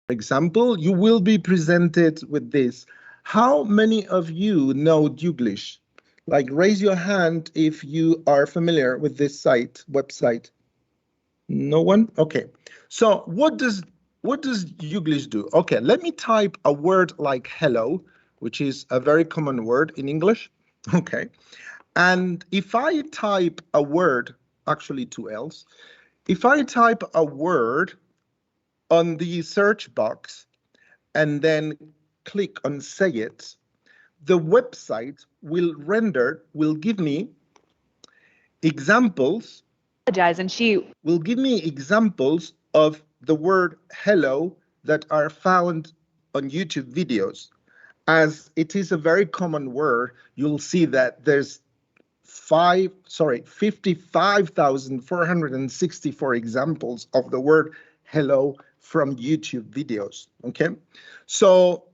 example, you will be presented with this. How many of you know Douglish? Like, raise your hand if you are familiar with this website. No one? Okay. So what does Douglish do? Okay, let me type a word like hello, which is a very common word in English. Okay. And if I type a word, actually two L's, if I type a word on the search box and then click on say it, the website will give me examples, And she will give me examples of the word hello that are found on YouTube videos. As it is a very common word, you'll see that there's 55,464 examples of the word hello from YouTube videos. Okay, so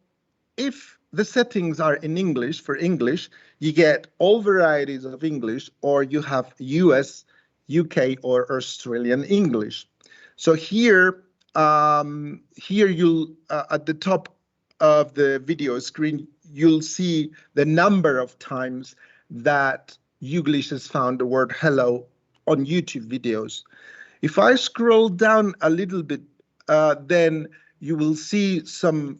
if the settings are in English, for English, you get all varieties of English, or you have US, UK, or Australian English. So here you'll at the top of the video screen, you'll see the number of times that Youglish has found the word hello on YouTube videos. If I scroll down a little bit, then you will see some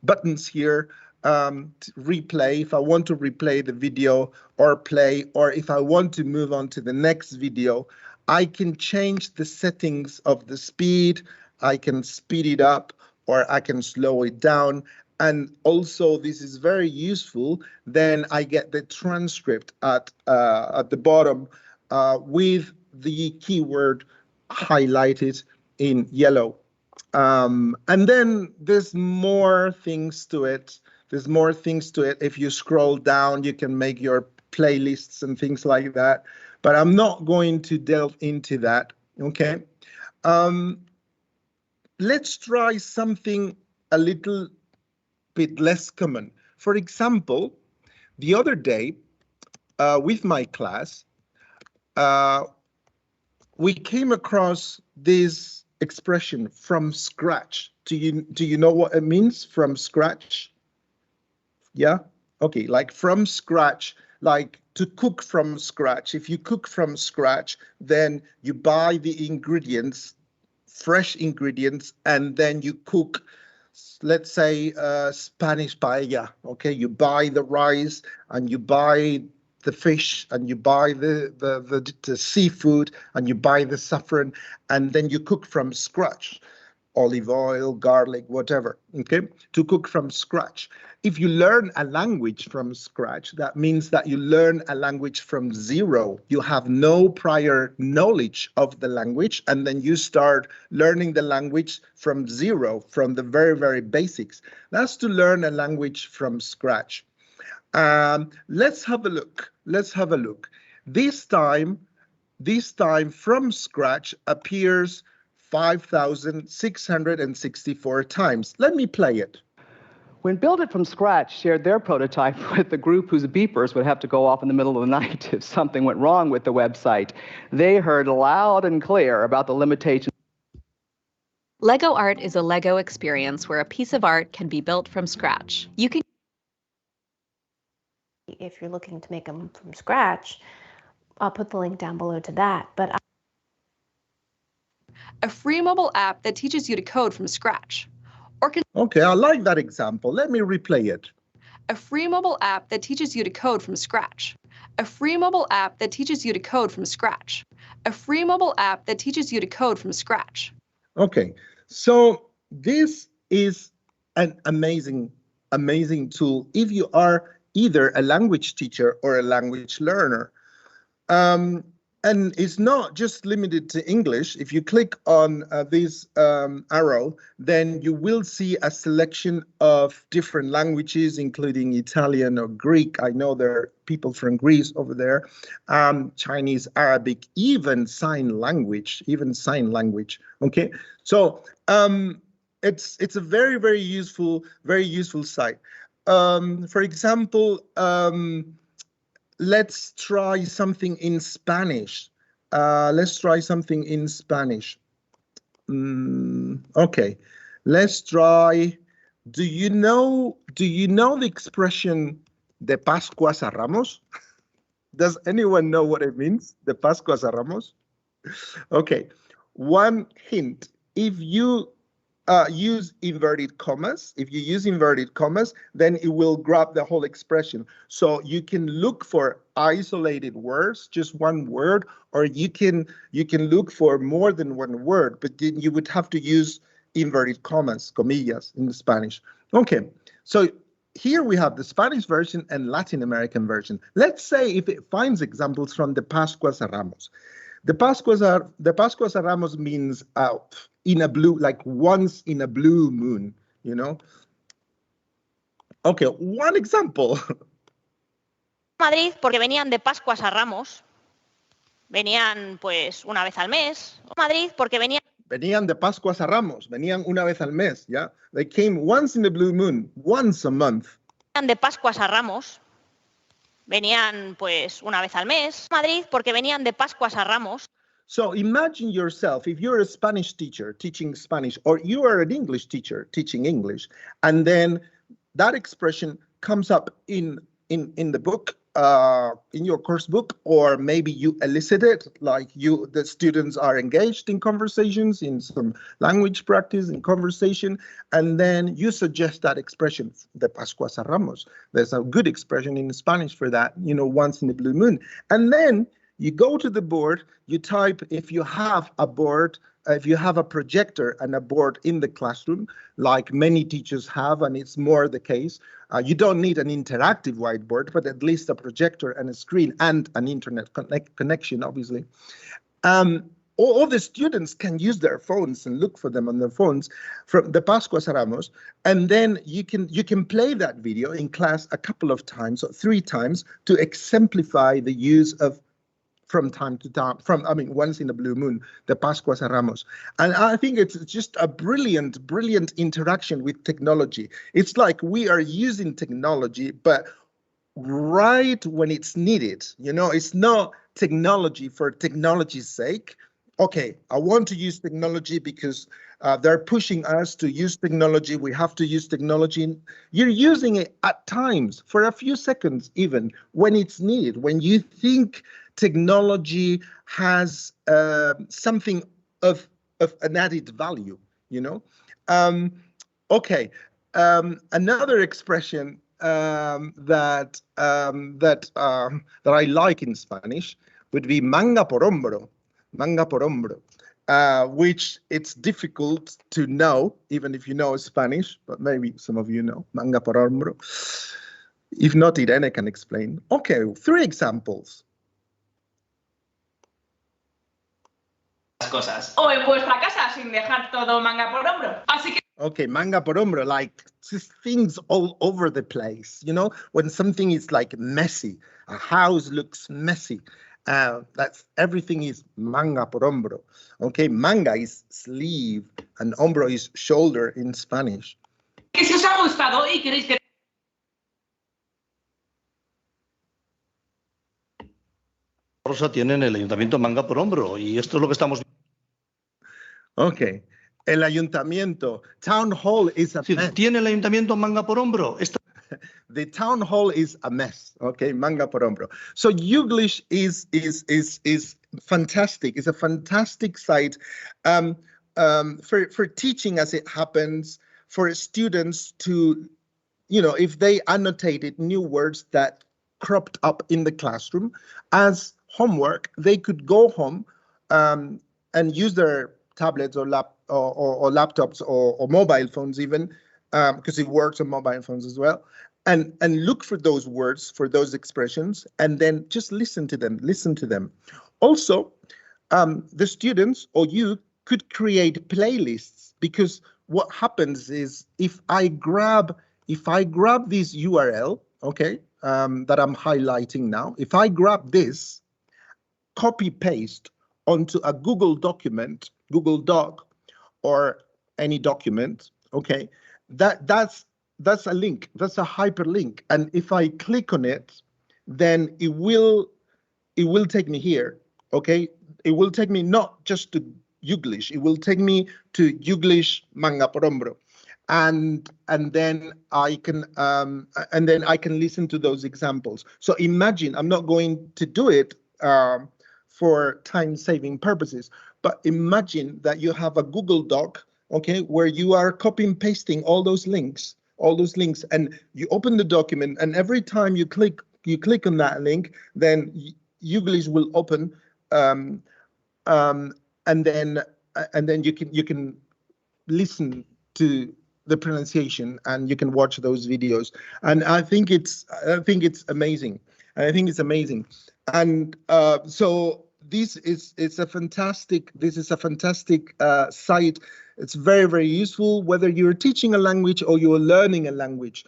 buttons here, replay, if I want to replay the video, or play, or if I want to move on to the next video, I can change the settings of the speed. I can speed it up or I can slow it down. And also, this is very useful. Then I get the transcript at the bottom with the keyword highlighted in yellow. And then there's more things to it. There's more things to it. If you scroll down, you can make your playlists and things like that. But I'm not going to delve into that. Okay. Let's try something a little bit less common. For example, the other day with my class, we came across this expression from scratch. Do you know what it means, from scratch? Yeah? Okay, like from scratch, like to cook from scratch. If you cook from scratch, then you buy the ingredients, fresh ingredients, and then you cook, let's say, Spanish paella. Okay, you buy the rice and you buy the fish and you buy the seafood and you buy the saffron, and then you cook from scratch, olive oil, garlic, whatever. Okay, to cook from scratch. If you learn a language from scratch, that means that you learn a language from zero. You have no prior knowledge of the language, and then you start learning the language from zero, from the very, very basics. That's to learn a language from scratch. Let's have a look. Let's have a look. This time from scratch appears 5,664 times. Let me play it. When Build It From Scratch shared their prototype with the group whose beepers would have to go off in the middle of the night if something went wrong with the website, they heard loud and clear about the limitations. Lego art is a Lego experience where a piece of art can be built from scratch. You can, if you're looking to make them from scratch, I'll put the link down below to that. But a free mobile app that teaches you to code from scratch. Okay, I like that example. Let me replay it. A free mobile app that teaches you to code from scratch. A free mobile app that teaches you to code from scratch. A free mobile app that teaches you to code from scratch. Okay, so this is an amazing tool if you are either a language teacher or a language learner. And it's not just limited to English. If you click on this arrow, then you will see a selection of different languages, including Italian or Greek. I know there are people from Greece over there, Chinese, Arabic, even sign language. Okay, so it's a very, very useful site. For example, let's try something in Spanish. Okay, Let's try. Do you know the expression de Pascuas a Ramos? Does anyone know what it means? De Pascuas a Ramos? Okay, one hint. If you use inverted commas, then it will grab the whole expression. So you can look for isolated words, just one word, or you can look for more than one word, but then you would have to use inverted commas, comillas, in Spanish. Okay, so here we have the Spanish version and Latin American version. Let's say if it finds examples from the Pascuas a Ramos. The Pascuas a Ramos means in a blue, like once in a blue moon, you know? Okay, one example. Madrid porque venían de Pascuas a Ramos. Venían pues una vez al mes. Madrid porque venían de Pascuas a Ramos, venían una vez al mes, yeah? They came once in a blue moon, once a month. Venían de Pascuas a Ramos. Venían pues una vez al mes. Madrid porque venían de Pascuas a Ramos. So imagine yourself, if you're a Spanish teacher teaching Spanish, or you are an English teacher teaching English, and then that expression comes up in the book, in your course book, or maybe you elicit it, like the students are engaged in conversations, in some language practice, in conversation, and then you suggest that expression, de Pascuas a Ramos. There's a good expression in Spanish for that, you know, once in a blue moon. And then you go to the board, you type, if you have a board, if you have a projector and a board in the classroom, like many teachers have, and it's more the case, you don't need an interactive whiteboard, but at least a projector and a screen and an internet connection, obviously. All the students can use their phones and look for them on their phones from the Pascuas a Ramos, and then you can play that video in class a couple of times, or 3 times, to exemplify the use of from time to time, once in a blue moon, the Pascuas a Ramos. And I think it's just a brilliant interaction with technology. It's like we are using technology, but right when it's needed. You know, it's not technology for technology's sake. Okay, I want to use technology because they're pushing us to use technology. We have to use technology. You're using it at times for a few seconds, even when it's needed, when you think technology has something of an added value, you know? Okay, another expression that I like in Spanish would be manga por hombro, which it's difficult to know, even if you know Spanish, but maybe some of you know, manga por hombro. If not, Irene can explain. Okay, 3 examples. Cosas. O en vuestra casa, sin dejar todo manga por hombro. Así que okay, manga por hombro, like just things all over the place, you know, when something is like messy, a house looks messy, that's everything is manga por hombro. Okay, manga is sleeve and hombro is shoulder in Spanish. Que si os ha gustado y queréis que Rosa tienen el ayuntamiento manga por hombro y esto es lo que estamos. Okay, el ayuntamiento, town hall is a mess. ¿Tiene el ayuntamiento manga por hombro? The town hall is a mess. Okay, manga por hombro. So Youglish is fantastic. It's a fantastic site for teaching as it happens, for students to, you know, if they annotated new words that cropped up in the classroom as homework, they could go home and use their tablets or laptops or mobile phones even, because it works on mobile phones as well, and look for those words, for those expressions, and then just listen to them. Also, the students or you could create playlists, because what happens is if I grab this URL, okay, that I'm highlighting now, if I grab this, copy paste onto a Google document, Google Doc, or any document, okay, that's a link, that's a hyperlink, and if I click on it, then it will take me here, okay? It will take me not just to Youglish. It will take me to Youglish Manga por Hombro, and then I can listen to those examples. So imagine, I'm not going to do it for time-saving purposes, but imagine that you have a Google Doc, okay, where you are copy and pasting all those links, and you open the document, and every time you click on that link, then Youglish will open, and then you can listen to the pronunciation, and you can watch those videos. And I think it's amazing. And so this is a fantastic site. It's very, very useful whether you're teaching a language or you're learning a language.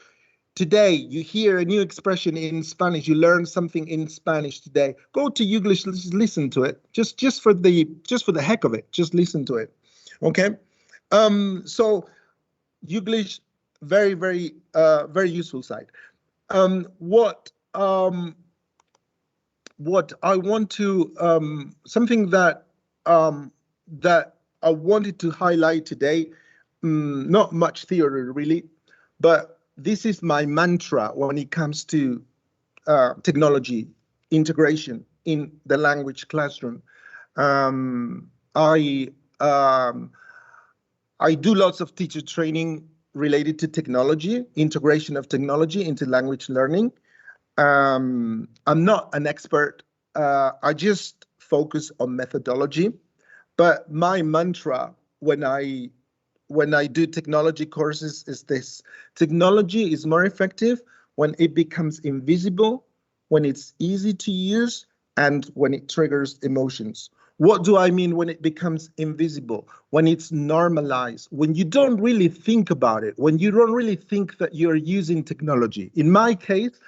Today, you hear a new expression in Spanish, you learn something in Spanish today. Go to Youglish, listen to it, just for the heck of it, just listen to it, okay? So Youglish, very, very, very useful site. What I want to, something that I wanted to highlight today, not much theory really, but this is my mantra when it comes to technology integration in the language classroom. I do lots of teacher training related to technology, integration of technology into language learning. I'm not an expert. I just focus on methodology. But my mantra when I do technology courses is this: technology is more effective when it becomes invisible, when it's easy to use, and when it triggers emotions. What do I mean when it becomes invisible? When it's normalized, when you don't really think about it, when you don't really think that you're using technology. In my case,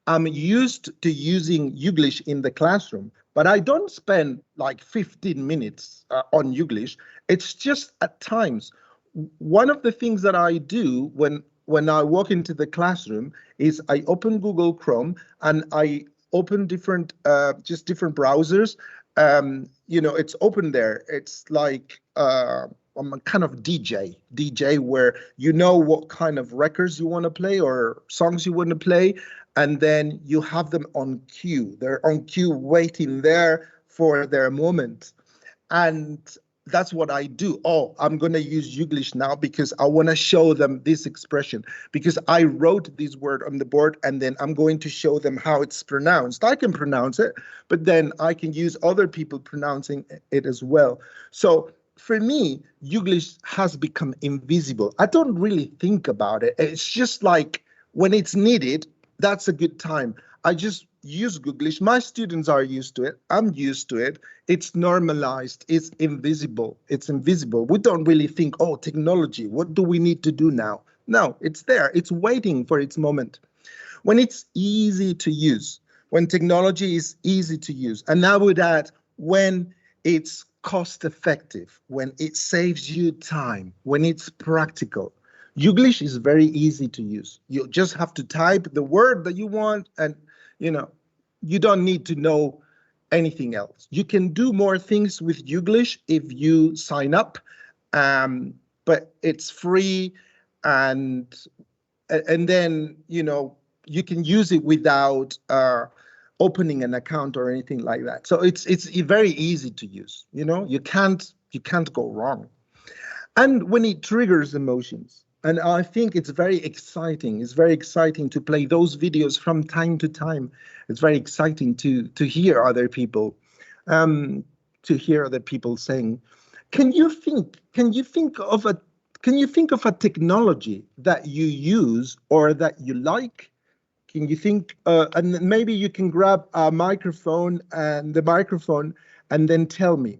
I'm used to using Youglish in the classroom, but I don't spend like 15 minutes on Youglish. It's just at times. One of the things that I do when I walk into the classroom is I open Google Chrome and I open different browsers. It's open there. It's like I'm a kind of DJ where you know what kind of records you want to play or songs you want to play, and then you have them on queue. They're on queue waiting there for their moment. And that's what I do. Oh, I'm going to use Youglish now because I want to show them this expression, because I wrote this word on the board, and then I'm going to show them how it's pronounced. I can pronounce it, but then I can use other people pronouncing it as well. So for me, Youglish has become invisible. I don't really think about it. It's just like when it's needed, that's a good time. I just use Youglish. My students are used to it. I'm used to it. It's normalized. It's invisible. We don't really think, oh, technology, what do we need to do now? No, it's there. It's waiting for its moment. When it's easy to use, when technology is easy to use, and I would add when it's cost effective, when it saves you time, when it's practical. Youglish is very easy to use. You just have to type the word that you want, and you don't need to know anything else. You can do more things with Youglish if you sign up, but it's free, and then you can use it without opening an account or anything like that. So it's very easy to use. You can't go wrong. And when it triggers emotions. And I think it's very exciting. It's very exciting to play those videos from time to time. It's very exciting to hear other people, saying, can you think of a technology that you use or that you like? Can you think, and maybe you can grab a microphone and then tell me.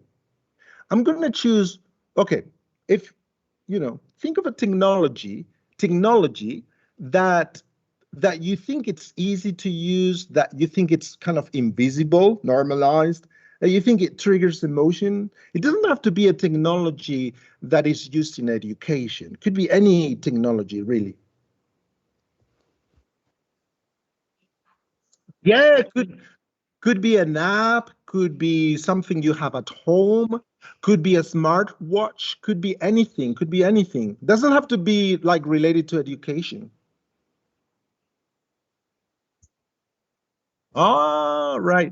I'm going to choose, okay, if think of a technology that you think it's easy to use, that you think it's kind of invisible, normalized, that you think it triggers emotion. It doesn't have to be a technology that is used in education. It could be any technology, really. Yeah, could be an app, could be something you have at home, could be a smartwatch, could be anything, could be anything. Doesn't have to be like related to education. All right.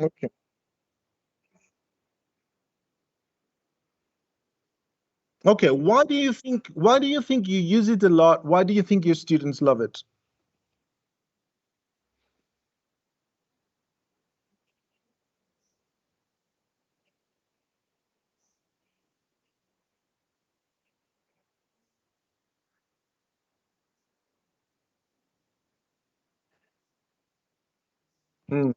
Okay. Okay, why do you think you use it a lot? Why do you think your students love it? Mm,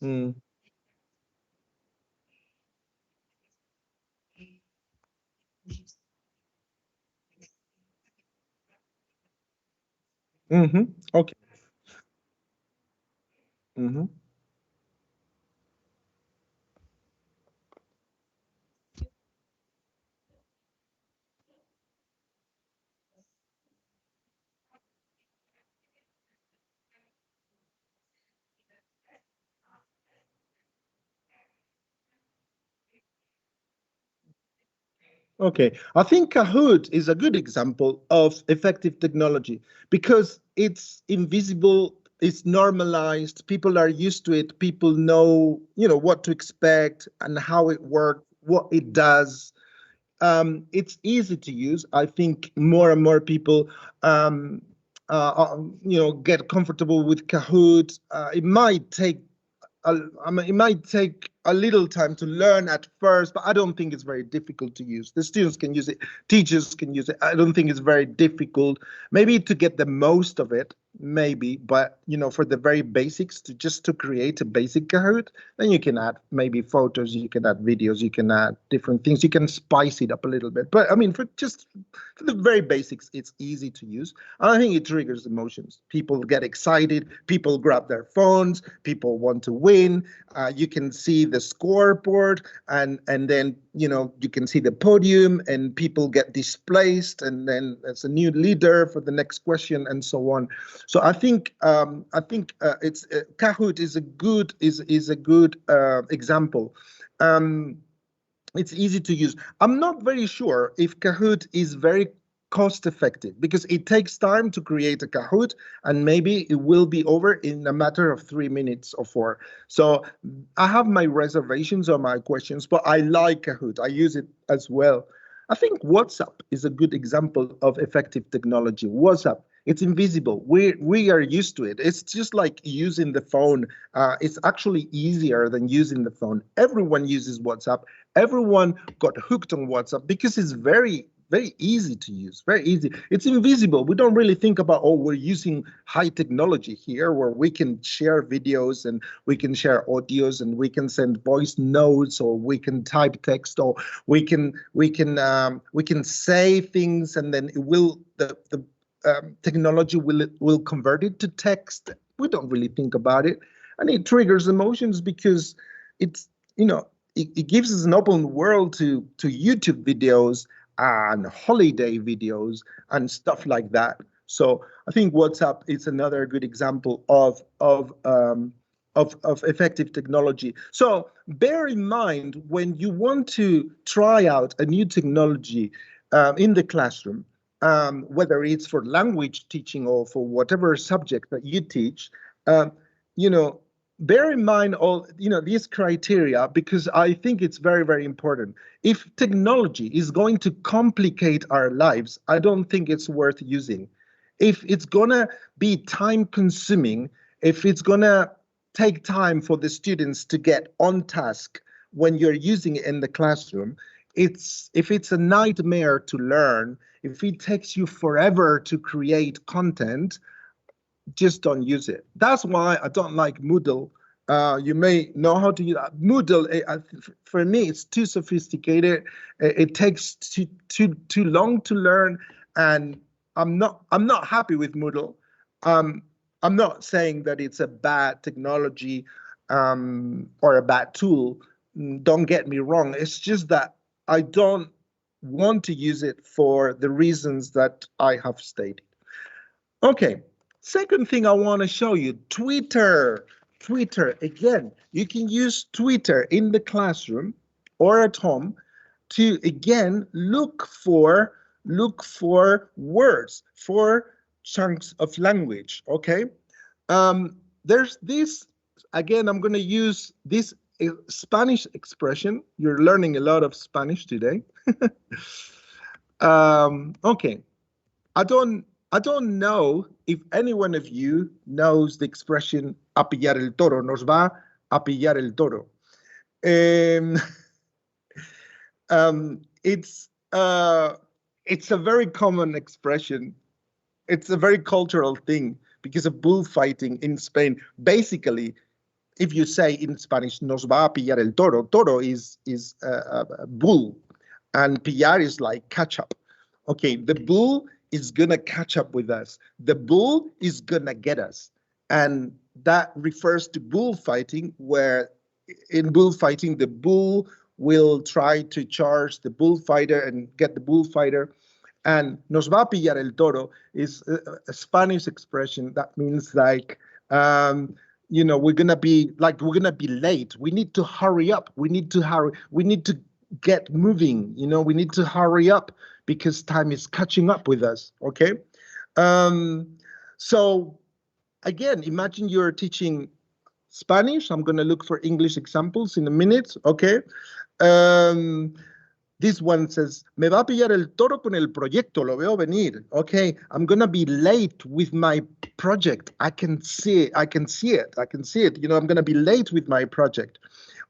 mm, mm-hmm. Okay. Mm-hmm. Okay, I think Kahoot is a good example of effective technology because it's invisible, it's normalized, people are used to it, people know, what to expect and how it works, what it does. It's easy to use. I think more and more people, get comfortable with Kahoot. It might take it might take a little time to learn at first, but I don't think it's very difficult to use. The students can use it, teachers can use it. I don't think it's very difficult. Maybe to get the most of it, maybe, but for the very basics, to create a basic Kahoot, then you can add maybe photos, you can add videos, you can add different things. You can spice it up a little bit. But I mean, for the very basics, it's easy to use. And I think it triggers emotions. People get excited. People grab their phones. People want to win. You can see the scoreboard, and then you can see the podium, and people get displaced, and then there's a new leader for the next question, and so on. So I think it's Kahoot is a good example. It's easy to use. I'm not very sure if Kahoot is very cost effective because it takes time to create a Kahoot, and maybe it will be over in a matter of 3 minutes or 4. So I have my reservations or my questions, but I like Kahoot. I use it as well. I think WhatsApp is a good example of effective technology. WhatsApp, it's invisible. We are used to it. It's just like using the phone. It's actually easier than using the phone. Everyone uses WhatsApp. Everyone got hooked on WhatsApp because it's very, very easy to use, very easy. It's invisible. We don't really think about, we're using high technology here where we can share videos and we can share audios and we can send voice notes, or we can type text, or we can say things, and then it will the technology will convert it to text. We don't really think about it, and it triggers emotions because it's it gives us an open world to YouTube videos and holiday videos and stuff like that. So I think WhatsApp is another good example of effective technology. So bear in mind when you want to try out a new technology in the classroom, whether it's for language teaching or for whatever subject that you teach, bear in mind all these criteria, because I think it's very, very important. If technology is going to complicate our lives, I don't think it's worth using. If it's gonna be time consuming, if it's gonna take time for the students to get on task when you're using it in the classroom, if it's a nightmare to learn, if it takes you forever to create content, just don't use it. That's why I don't like Moodle. You may know how to use Moodle. For me, it's too sophisticated. It takes too long to learn, and I'm not happy with Moodle. I'm not saying that it's a bad technology. or a bad tool. Don't get me wrong. It's just that I don't want to use it for the reasons that I have stated. Okay, second thing I want to show you, Twitter. Twitter, again, you can use Twitter in the classroom or at home to, again, look for words, for chunks of language, okay? There's this, again, I'm going to use this Spanish expression. You're learning a lot of Spanish today. Okay, I don't know if any one of you knows the expression a pillar el toro, nos va a pillar el toro. It's a very common expression. It's a very cultural thing because of bullfighting in Spain. Basically, if you say in Spanish, nos va a pillar el toro, toro is a bull, and pillar is like catch up. Okay, the bull is gonna catch up with us. The bull is gonna get us. And that refers to bullfighting, where in bullfighting, the bull will try to charge the bullfighter and get the bullfighter. And nos va a pillar el toro is a Spanish expression that means like, you know, we're gonna be late. We need to hurry up. We need to get moving. You know, we need to hurry up because time is catching up with us. Okay. So again, imagine you're teaching Spanish. I'm gonna look for English examples in a minute. Okay. This one says, me va a pillar el toro con el proyecto, lo veo venir. Okay, I'm gonna be late with my project. I can see it. You know, I'm gonna be late with my project.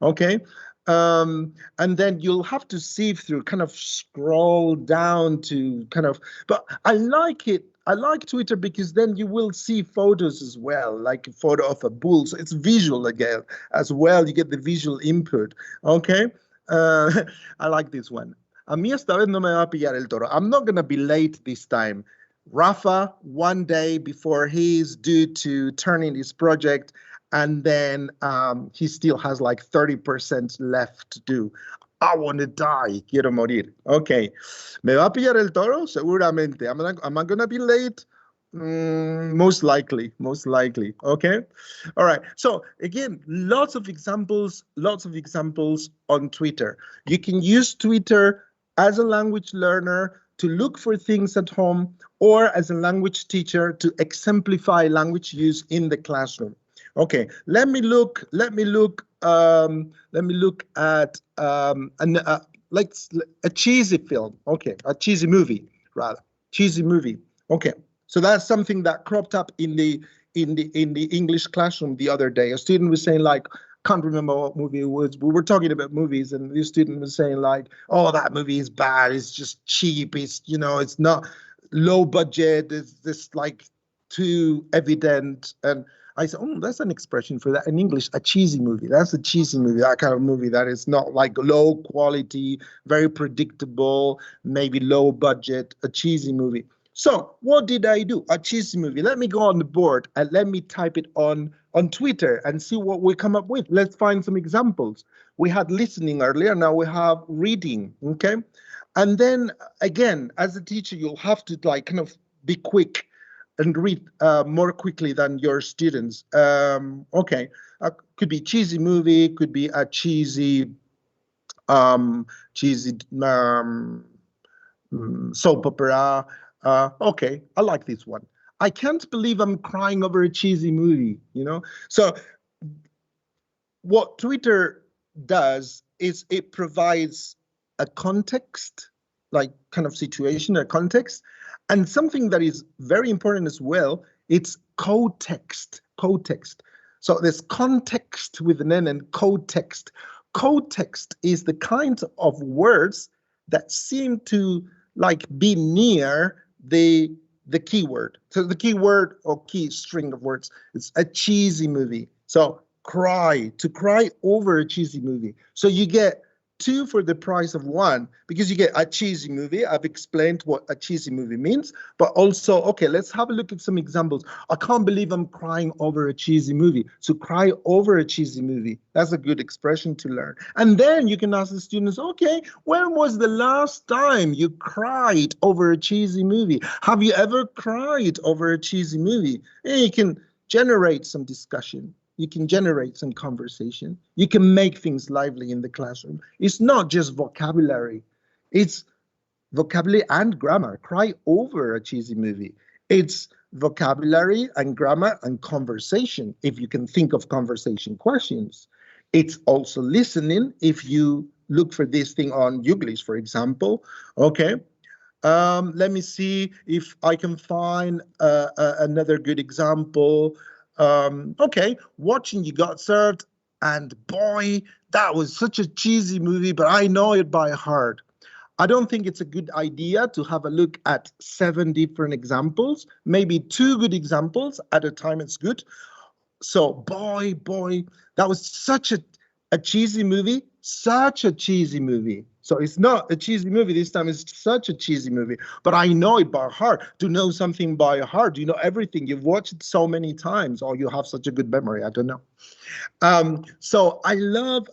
Okay, and then you'll have to sieve through, kind of scroll down to kind of, but I like it. I like Twitter because then you will see photos as well, like a photo of a bull. So it's visual again as well. You get the visual input. Okay. I like this one. A mí esta vez no me va a pillar el toro. I'm not going to be late this time. Rafa, one day before he's due to turn in his project, and then he still has like 30% left to do. I want to die. Quiero morir. Okay. ¿Me va a pillar el toro? Seguramente. Am I going to be late? Most likely. Okay. All right. So again, lots of examples on Twitter. You can use Twitter as a language learner to look for things at home, or as a language teacher to exemplify language use in the classroom. Okay. Let me look at a cheesy film. Okay. A cheesy movie, rather. Cheesy movie. Okay. So that's something that cropped up in the English classroom the other day. A student was saying, like, can't remember what movie it was. We were talking about movies, and the student was saying, like, oh, that movie is bad. It's just cheap. It's, you know, it's not low budget. It's just like too evident. And I said, oh, that's an expression for that in English, a cheesy movie. That's a cheesy movie, that kind of movie that is not like low quality, very predictable, maybe low budget, a cheesy movie. So what did I do? A cheesy movie. Let me go on the board and let me type it on Twitter and see what we come up with. Let's find some examples. We had listening earlier. Now we have reading. Okay. And then again, as a teacher, you'll have to like kind of be quick and read more quickly than your students. Okay. Could be cheesy movie. Could be a cheesy soap opera. Okay, I like this one. I can't believe I'm crying over a cheesy movie, you know? So what Twitter does is it provides a context, like kind of situation, a context, and something that is very important as well, it's cotext. So there's context with an N and cotext. Cotext is the kind of words that seem to like be near the keyword. So the keyword or key string of words, it's a cheesy movie. So to cry over a cheesy movie. So you get 2 for the price of 1, because you get a cheesy movie. I've explained what a cheesy movie means, but also, okay, let's have a look at some examples. I can't believe I'm crying over a cheesy movie. So cry over a cheesy movie. That's a good expression to learn. And then you can ask the students, okay, when was the last time you cried over a cheesy movie? Have you ever cried over a cheesy movie? And you can generate some discussion. You can generate some conversation. You can make things lively in the classroom. It's not just vocabulary. It's vocabulary and grammar. Cry over a cheesy movie. It's vocabulary and grammar and conversation, if you can think of conversation questions. It's also listening, if you look for this thing on Youglish, for example. Okay. Let me see if I can find another good example. Okay, watching You Got Served, and boy, that was such a cheesy movie, but I know it by heart. I don't think it's a good idea to have a look at 7 different examples. Maybe 2 good examples at a time, it's good. So boy, that was such a cheesy movie, such a cheesy movie. So it's not a cheesy movie this time, it's such a cheesy movie, but I know it by heart. To know something by heart, you know everything, you've watched it so many times, or you have such a good memory, I don't know. So I love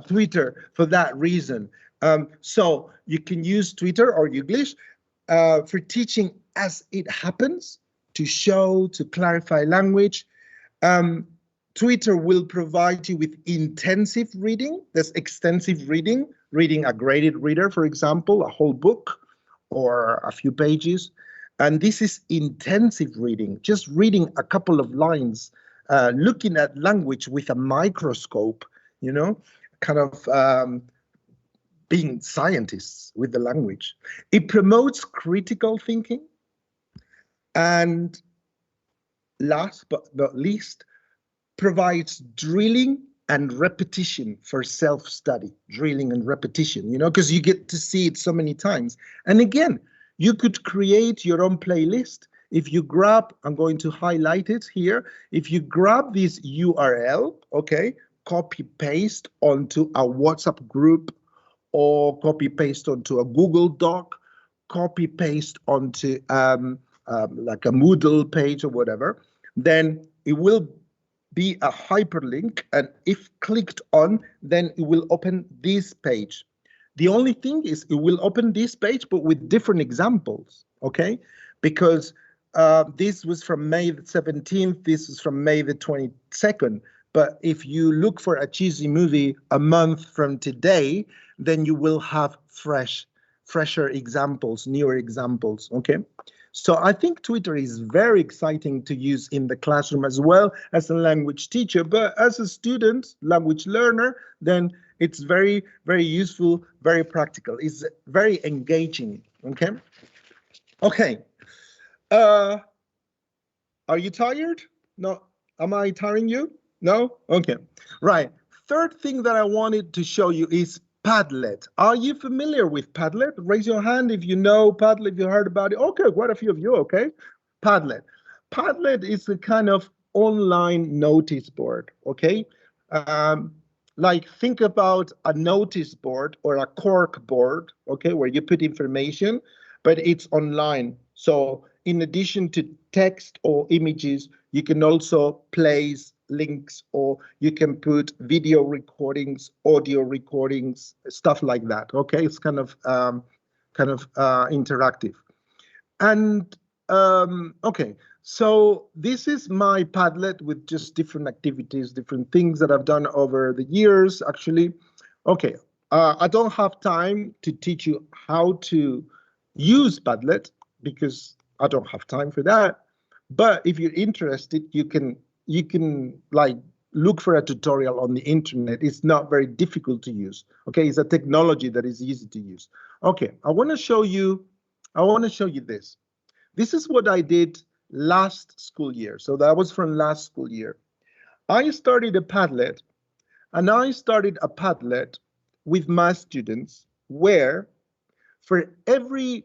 Twitter for that reason. So you can use Twitter or Youglish for teaching as it happens, to show, to clarify language. Twitter will provide you with intensive reading. There's extensive reading, reading a graded reader, for example, a whole book or a few pages. And this is intensive reading, just reading a couple of lines, looking at language with a microscope, you know, kind of being scientists with the language. It promotes critical thinking. And last but not least, provides drilling and repetition for self-study, drilling and repetition, you know, because you get to see it so many times. And again, you could create your own playlist. If you grab, I'm going to highlight it here. If you grab this URL, okay, copy paste onto a WhatsApp group, or copy paste onto a Google Doc, copy paste onto like a Moodle page or whatever, then it will be a hyperlink, and if clicked on, then it will open this page. The only thing is it will open this page, but with different examples, okay? Because this was from May the 17th, this is from May the 22nd. But if you look for a cheesy movie a month from today, then you will have fresher examples, newer examples, okay? So I think Twitter is very exciting to use in the classroom as well as a language teacher, but as a student, language learner, then it's very, very useful, very practical. It's very engaging, okay? Okay. Are you tired? No, am I tiring you? No? Okay, right. Third thing that I wanted to show you is Padlet. Are you familiar with Padlet? Raise your hand if you know Padlet, if you heard about it. Okay, quite a few of you, okay. Padlet. Padlet is a kind of online notice board, okay? Like think about a notice board or a cork board, okay, where you put information, but it's online. So in addition to text or images, you can also place links, or you can put video recordings, audio recordings, stuff like that. Okay, it's kind of interactive. And okay, so this is my Padlet with just different activities, different things that I've done over the years, actually. Okay, I don't have time to teach you how to use Padlet because I don't have time for that. But if you're interested, you can like look for a tutorial on the internet. It's not very difficult to use. Okay, it's a technology that is easy to use. Okay, I want to show you this. This is what I did last school year. So that was from last school year. I started a Padlet, and I started a Padlet with my students where for every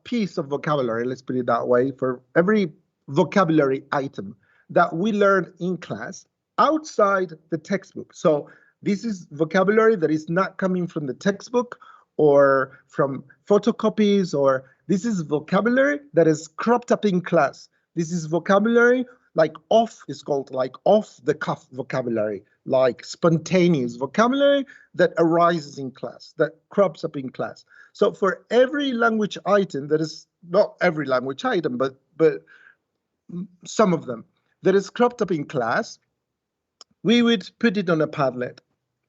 piece of vocabulary, let's put it that way, for every vocabulary item that we learned in class, outside the textbook. So this is vocabulary that is not coming from the textbook or from photocopies, or this is vocabulary that is cropped up in class. This is vocabulary like is called like off the cuff vocabulary, like spontaneous vocabulary that arises in class, that crops up in class. So for every language item, that is not every language item, but some of them that is cropped up in class, we would put it on a Padlet,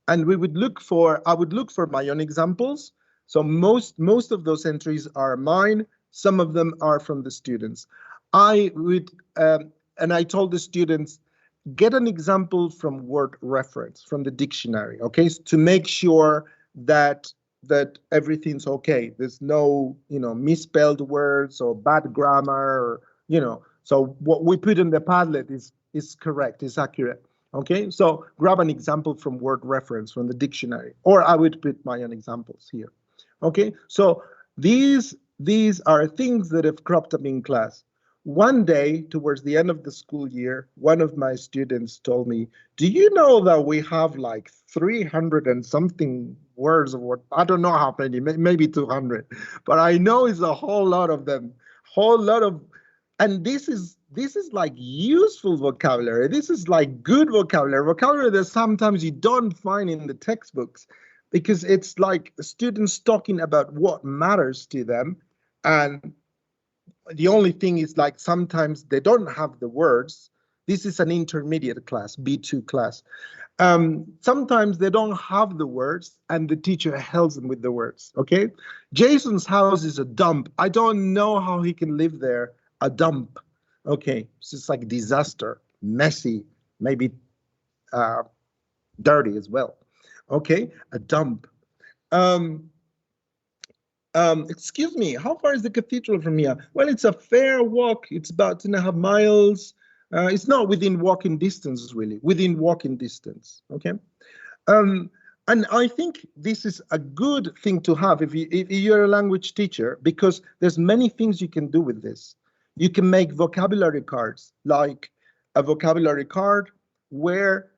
and we would look for, I would look for my own examples. So most of those entries are mine. Some of them are from the students. I would, and I told the students, get an example from word reference, from the dictionary, okay, so to make sure that everything's okay. There's no, misspelled words or bad grammar, or, so what we put in the Padlet is correct, is accurate. Okay, so grab an example from word reference from the dictionary, or I would put my own examples here. Okay, so these are things that have cropped up in class. One day, towards the end of the school year, one of my students told me, do you know that we have like 300 and something words of what? I don't know how many, maybe 200, but I know it's a whole lot of them, and this is like useful vocabulary. This is like good vocabulary that sometimes you don't find in the textbooks, because it's like students talking about what matters to them. And the only thing is, like, sometimes they don't have the words. This is an intermediate class, B2 class. Sometimes they don't have the words and the teacher helps them with the words, okay? Jason's house is a dump. I don't know how he can live there. A dump. Okay, so it's like disaster, messy, maybe dirty as well. Okay, a dump. Excuse me, how far is the cathedral from here? Well, it's a fair walk. It's about 2.5 miles. It's not within walking distance, really, within walking distance, okay? And I think this is a good thing to have if you're a language teacher, because there's many things you can do with this. You can make vocabulary cards, like a vocabulary card where,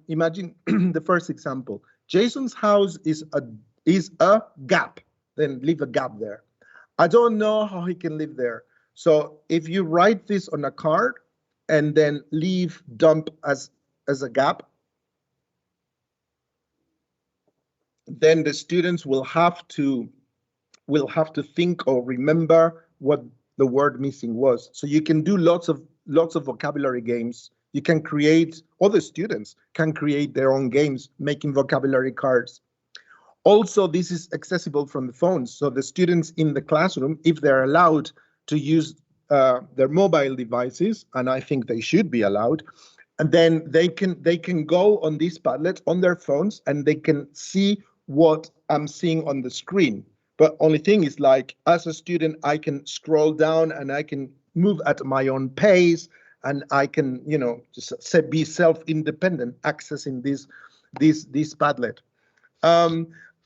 imagine the first example. Jason's house is a gap, then leave a gap there. I don't know how he can live there. So if you write this on a card and then leave dump as a gap, then the students will have to think or remember what the word missing was. So you can do lots of vocabulary games. You can create, other students can create their own games making vocabulary cards. Also, this is accessible from the phones. So the students in the classroom, if they're allowed to use their mobile devices, and I think they should be allowed, and then they can go on this Padlet on their phones and they can see what I'm seeing on the screen. But only thing is, like, as a student, I can scroll down and I can move at my own pace, and I can, just be self-independent accessing this Padlet.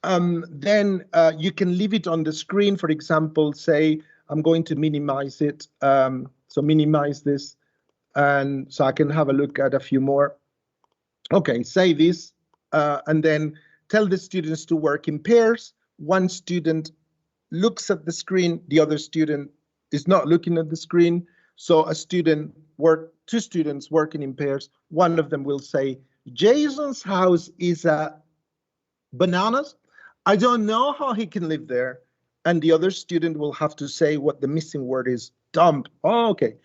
Then you can leave it on the screen. For example, say I'm going to minimize it. So minimize this, and so I can have a look at a few more. Okay, say this, and then tell the students to work in pairs. One student looks at the screen, the other student is not looking at the screen. So two students working in pairs, one of them will say, Jason's house is bananas. I don't know how he can live there. And the other student will have to say what the missing word is, dump. Oh, okay.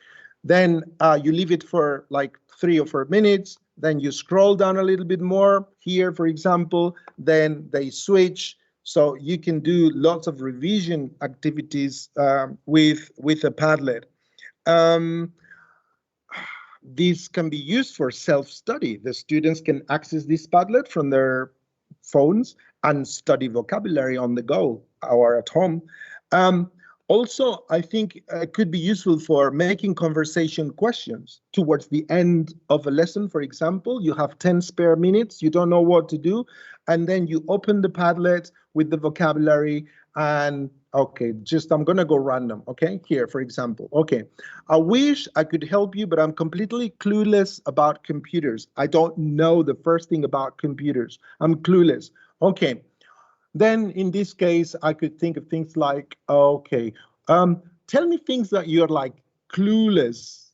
Then you leave it for like 3 or 4 minutes. Then you scroll down a little bit more here, for example, then they switch. So you can do lots of revision activities with a Padlet. This can be used for self-study. The students can access this Padlet from their phones and study vocabulary on the go or at home. Also, I think it could be useful for making conversation questions towards the end of a lesson. For example, you have 10 spare minutes, you don't know what to do, and then you open the Padlet with the vocabulary And okay, I'm gonna go random, okay? Here, for example, okay. I wish I could help you, but I'm completely clueless about computers. I don't know the first thing about computers. I'm clueless. Okay, then in this case, I could think of things like, okay, tell me things that you're like clueless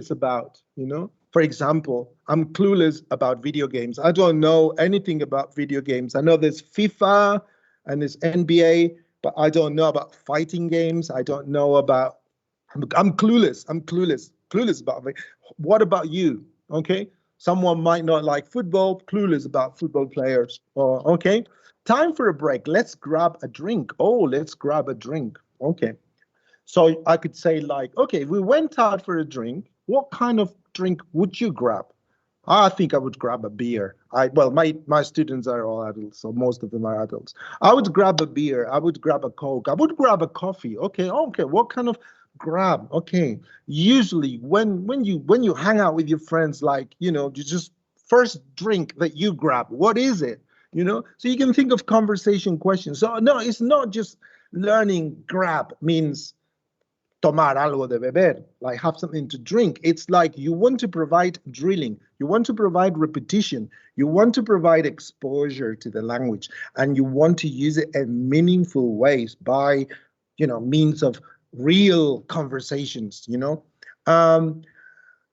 about, you know? For example, I'm clueless about video games. I don't know anything about video games. I know there's FIFA and there's NBA, but I don't know about fighting games. I don't know about, I'm clueless. I'm clueless about it. What about you? Okay. Someone might not like football, clueless about football players. Or, okay. Time for a break. Let's grab a drink. Oh, let's grab a drink. Okay. So I could say like, okay, we went out for a drink. What kind of drink would you grab? I think I would grab a beer. Well, my students are all adults, so most of them are adults. I would grab a beer. I would grab a Coke. I would grab a coffee. Okay. What kind of grab? Okay. Usually when you hang out with your friends, like, you know, you just first drink that you grab, what is it? You know, so you can think of conversation questions. So no, it's not just learning. Grab means tomar algo de beber, like have something to drink. It's like you want to provide drilling, you want to provide repetition, you want to provide exposure to the language, and you want to use it in meaningful ways by, you know, means of real conversations, you know.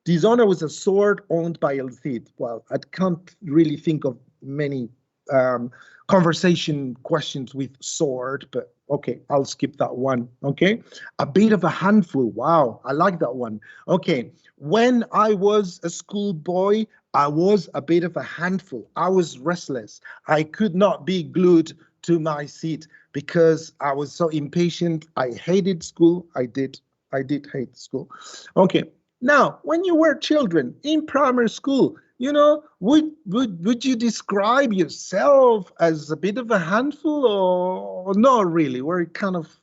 Dishonor was a sword owned by El Cid. Well, I can't really think of many conversation questions with sword, but okay, I'll skip that one. Okay, a bit of a handful. Wow, I like that one. Okay, when I was a schoolboy, I was a bit of a handful. I was restless. I could not be glued to my seat because I was so impatient. I hated school. I did hate school. Okay, now when you were children in primary school, you know, would you describe yourself as a bit of a handful or not really? We're kind of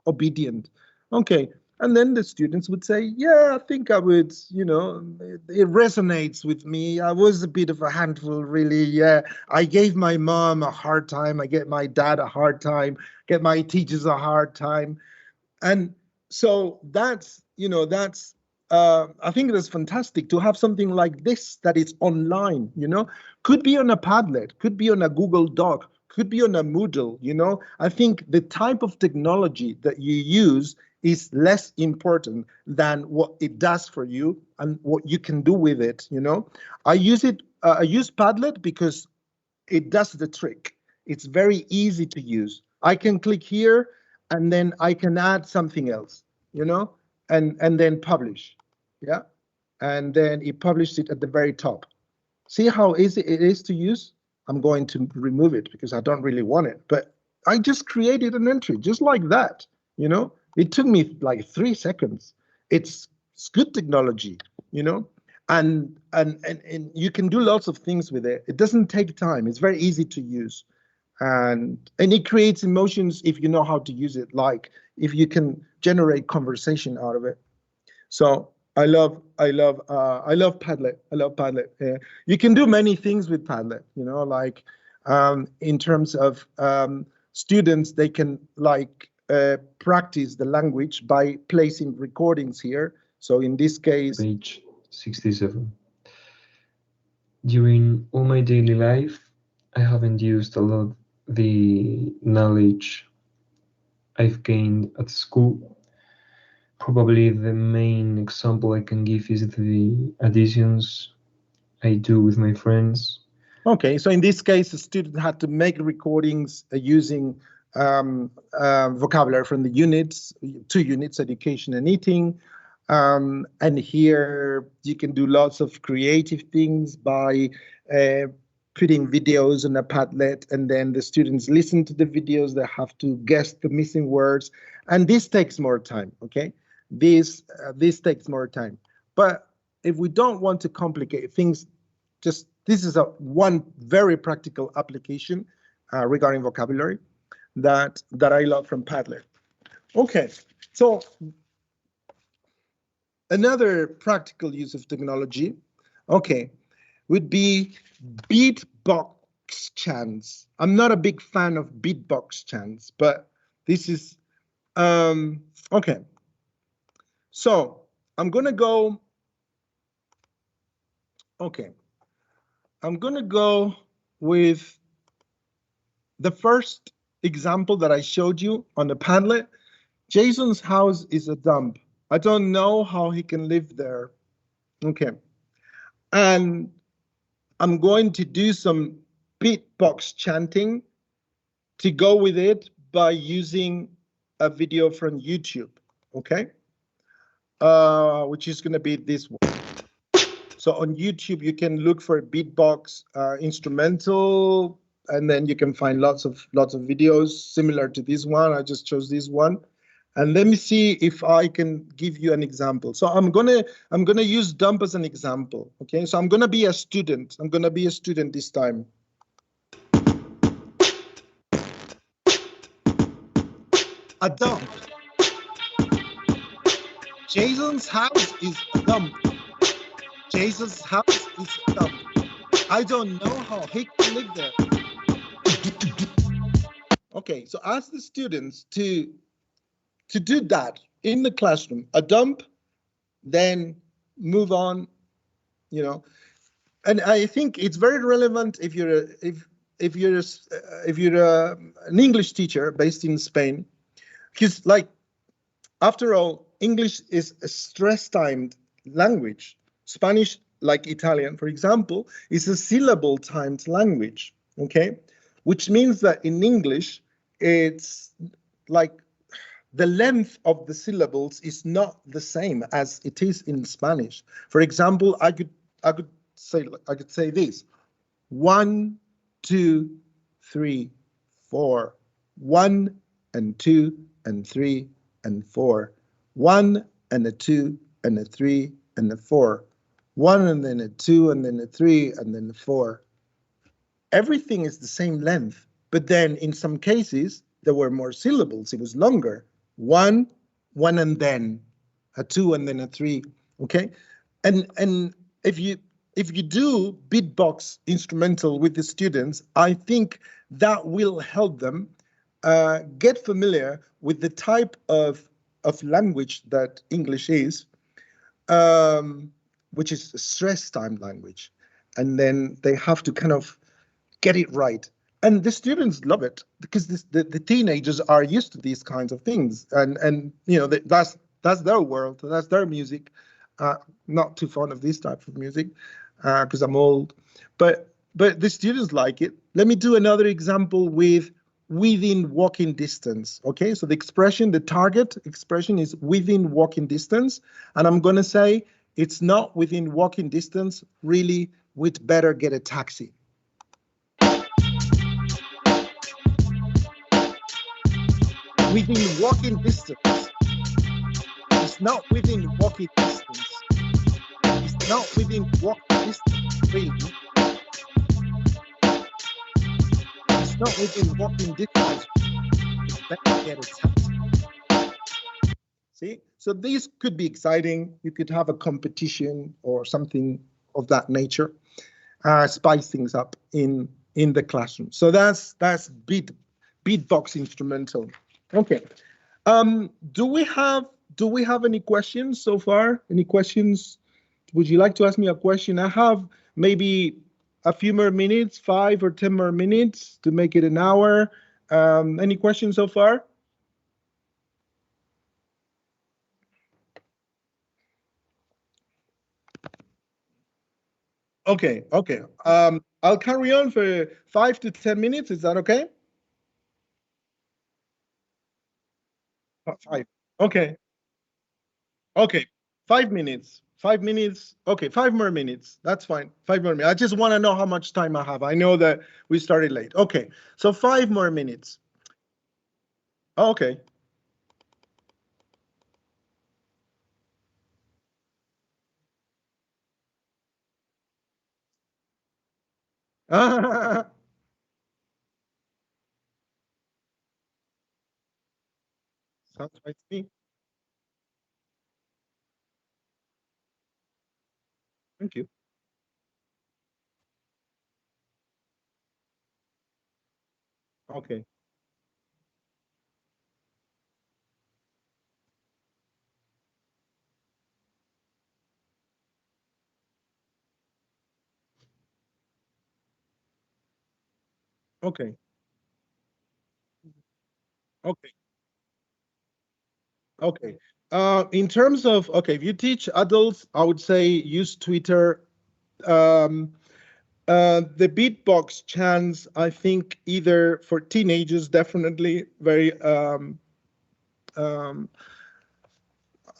obedient. Okay. And then the students would say, yeah, I think I would, you know, it resonates with me. I was a bit of a handful, really. Yeah. I gave my mom a hard time. I get my dad a hard time, get my teachers a hard time. And so that's, you know, that's, I think that's fantastic to have something like this that is online, you know, could be on a Padlet, could be on a Google Doc, could be on a Moodle, you know. I think the type of technology that you use is less important than what it does for you and what you can do with it, you know. I use Padlet because it does the trick. It's very easy to use. I can click here and then I can add something else, you know, and then publish. Yeah, and then it published it at the very top. See how easy it is to use? I'm going to remove it because I don't really want it, but I just created an entry just like that, you know. It took me like 3 seconds. It's good technology, you know, and you can do lots of things with it. It doesn't take time. It's very easy to use, and it creates emotions if you know how to use it, like if you can generate conversation out of it. So I love Padlet. I love Padlet. You can do many things with Padlet, you know, like in terms of students, they can like practice the language by placing recordings here. So in this case, page 67. During all my daily life, I haven't used a lot the knowledge I've gained at school. Probably the main example I can give is the additions I do with my friends. Okay, so in this case, the student had to make recordings using vocabulary from the units, 2 units, education and eating. And here you can do lots of creative things by putting videos on a Padlet, and then the students listen to the videos. They have to guess the missing words, and this takes more time. Okay, this takes more time. But if we don't want to complicate things, just this is one very practical application regarding vocabulary that I love from Padlet. Okay, so another practical use of technology, okay, would be beatbox chants. I'm not a big fan of beatbox chants, but This is, okay. So I'm gonna go, okay. I'm gonna go with the first example that I showed you on the Padlet. Jason's house is a dump. I don't know how he can live there. Okay. And I'm going to do some beatbox chanting to go with it by using a video from YouTube, okay? Which is gonna be this one. So on YouTube, you can look for beatbox instrumental, and then you can find lots of videos similar to this one. I just chose this one. And let me see if I can give you an example. So I'm gonna use dump as an example. Okay, so I'm gonna be a student. I'm gonna be a student this time. A dump. Jason's house is a dump. Jason's house is a dump. I don't know how he can live there. Okay, so ask the students to do that in the classroom. A dump, then move on, you know. And I think it's very relevant if you're an English teacher based in Spain, because like, after all, English is a stress-timed language. Spanish, like Italian, for example, is a syllable-timed language, okay? Which means that in English, it's like the length of the syllables is not the same as it is in Spanish. For example, I could say this: 1, 2, 3, 4. 1 and 2 and 3 and 4. 1 and a 2 and a 3 and a 4. 1 and then a 2 and then a 3 and then a 4. Everything is the same length, but then in some cases there were more syllables. It was longer. 1 and then a 2 and then a 3. Okay, and if you do beatbox instrumental with the students, I think that will help them get familiar with the type of language that English is, which is a stress-timed language. And then they have to kind of get it right. And the students love it because the teenagers are used to these kinds of things. And you know, that's their world, that's their music. Not too fond of this type of music because I'm old. But the students like it. Let me do another example with within walking distance. Okay, so the target expression is within walking distance, and I'm gonna say it's not within walking distance. Really, we'd better get a taxi. Within walking distance. It's not within walking distance. It's not within walking distance. Really. It's not within walking distance. Better get a taxi. See, so these could be exciting. You could have a competition or something of that nature, spice things up in the classroom. So that's beatbox instrumental. Okay. Do we have any questions so far? Any questions? Would you like to ask me a question? I have maybe a few more minutes, 5 or 10 more minutes to make it an hour. Any questions so far? Okay. I'll carry on for 5 to 10 minutes. Is that okay? 5. Okay. 5 minutes. 5 minutes. Okay, 5 more minutes. That's fine. 5 more minutes. I just want to know how much time I have. I know that we started late. Okay, so 5 more minutes. Okay. Sounds right to me. Thank you. Okay. Okay. Okay. Okay. In terms of, okay, if you teach adults, I would say use Twitter. Um, the beatbox chants, I think either for teenagers, definitely very, I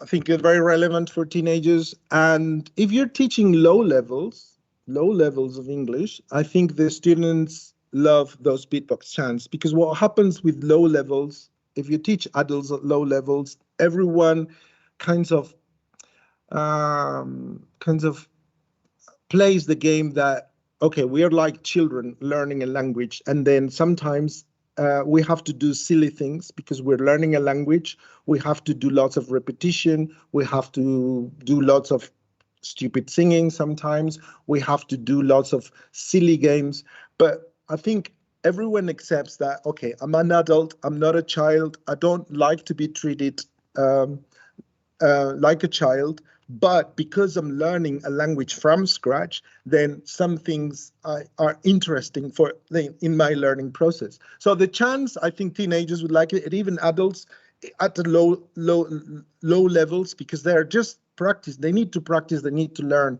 think they're very relevant for teenagers. And if you're teaching low levels of English, I think the students love those beatbox chants, because what happens with low levels, if you teach adults at low levels, everyone kinds of plays the game that, okay, we are like children learning a language, and then sometimes we have to do silly things because we're learning a language. We have to do lots of repetition. We have to do lots of stupid singing sometimes. We have to do lots of silly games. But I think everyone accepts that, okay, I'm an adult, I'm not a child. I don't like to be treated like a child. But because I'm learning a language from scratch, then some things are interesting in my learning process. So the chance, I think teenagers would like it, and even adults at the low levels, because they're just practice. They need to practice. They need to learn.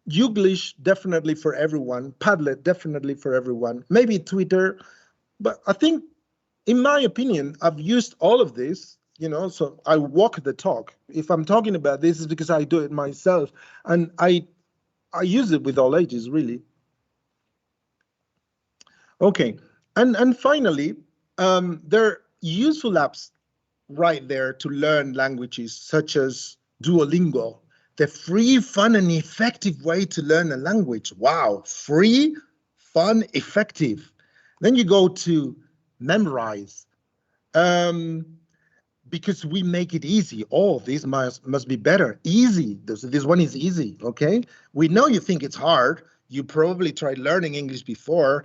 Youglish definitely for everyone. Padlet definitely for everyone. Maybe Twitter, but I think, in my opinion, I've used all of this. So I walk the talk. If I'm talking about this, is because I do it myself, and I use it with all ages, really. Okay, and finally, there are useful apps right there to learn languages, such as Duolingo, the free, fun, and effective way to learn a language. Wow, free, fun, effective. Then you go to Memrise. Because we make it easy. Oh, this must be better. Easy. This one is easy, okay? We know you think it's hard. You probably tried learning English before.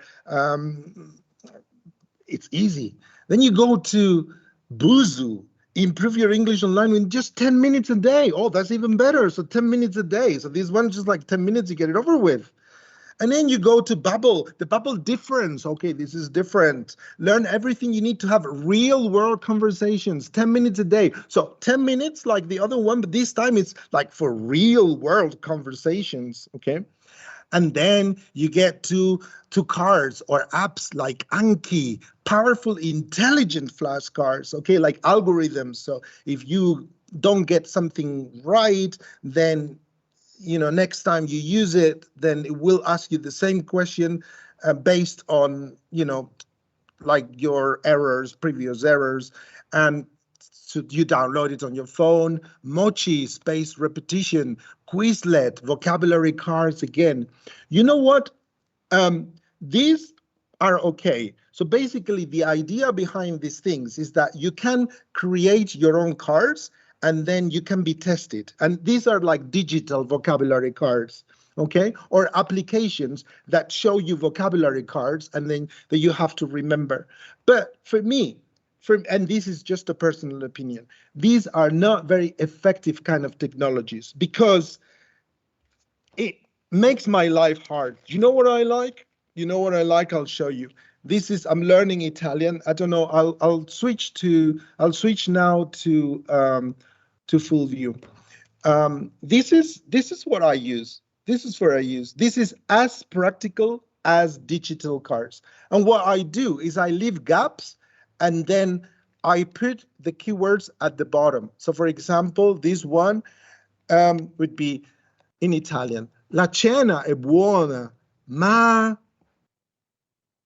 It's easy. Then you go to Buzu. Improve your English online in just 10 minutes a day. Oh, that's even better. So 10 minutes a day. So this one's just like 10 minutes, you get it over with. And then you go to Babbel, the Babbel difference. Okay, this is different. Learn everything you need to have real world conversations, 10 minutes a day. So 10 minutes like the other one, but this time it's like for real world conversations, okay? And then you get to cards or apps like Anki, powerful, intelligent flashcards, okay, like algorithms. So if you don't get something right, then next time you use it, then it will ask you the same question based on, like your previous errors. And so you download it on your phone. Mochi, spaced repetition, Quizlet, vocabulary cards again. You know what? These are okay. So basically, the idea behind these things is that you can create your own cards, and then you can be tested. And these are like digital vocabulary cards, okay? Or applications that show you vocabulary cards, and then that you have to remember. But for me, and this is just a personal opinion, these are not very effective kind of technologies, because it makes my life hard. You know what I like? I'll show you. I'm learning Italian. I don't know. I'll switch now to full view. This is what I use. This is as practical as digital cards. And what I do is I leave gaps, and then I put the keywords at the bottom. So for example, this one would be in Italian. La cena è buona, ma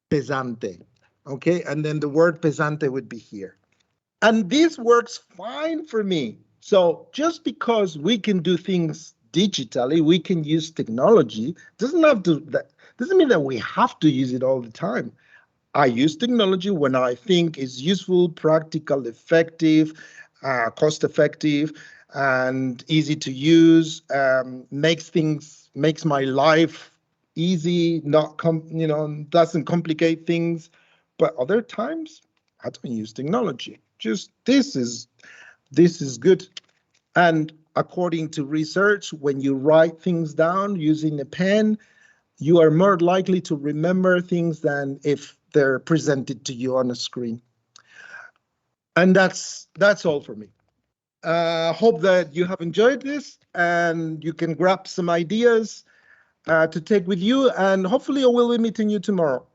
pesante. Okay, and then the word pesante would be here. And this works fine for me. So just because we can do things digitally, we can use technology, doesn't mean that we have to use it all the time. I use technology when I think it's useful, practical, effective, cost-effective, and easy to use. Makes my life easy, doesn't complicate things. But other times, I don't use technology. Just this is good. And according to research, when you write things down using a pen, you are more likely to remember things than if they're presented to you on a screen. And that's all for me. Hope that you have enjoyed this and you can grab some ideas to take with you, and hopefully I will be meeting you tomorrow.